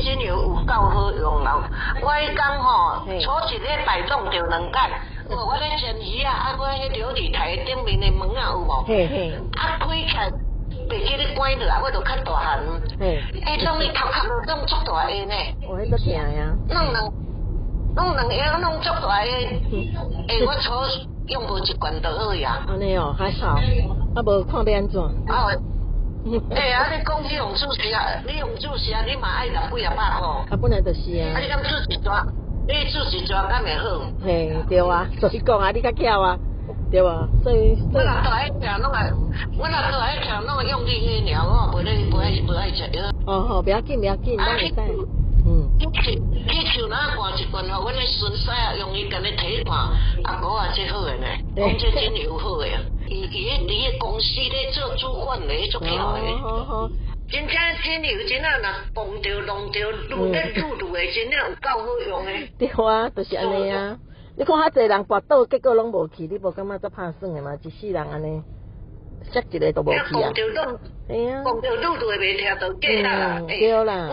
精油有够好用啦！我迄天吼，初一礼拜弄着2摆。我咧煎鱼啊，我迄琉璃台顶面的门啊有无？啊开起来，袂记咧关落啊，我就较大汉。弄你头壳都弄足大个呢。我迄个疼呀。弄2下弄足大个，我初用无1罐就好呀。安尼哦，还好，啊无看要安怎？啊，你讲你用主食啊，你嘛爱60几啊100块。啊，本来就是啊。啊，你敢煮一抓？你煮一抓敢会好？嘿，对啊，就是讲啊，你较巧啊，对啊，所以。我若倒来听拢个，用你迄尔，我无爱食药。哦，不要紧，咱会使。去树哪换1罐，互阮的孙婿啊用伊甲你睇看，阿哥啊，这好个呢，讲这真有好个，伊伫个公司咧做主管咧，足巧个。好。真正精油真啊，若碰着弄着，愈咧愈个，真正有够好用个。对啊，就是安尼啊。你看遐济人跋倒，结果拢无去，你无感觉足拍算的嘛？一世人安尼，摔一个都无去啊。碰着愈愈袂听到假啦。对啦。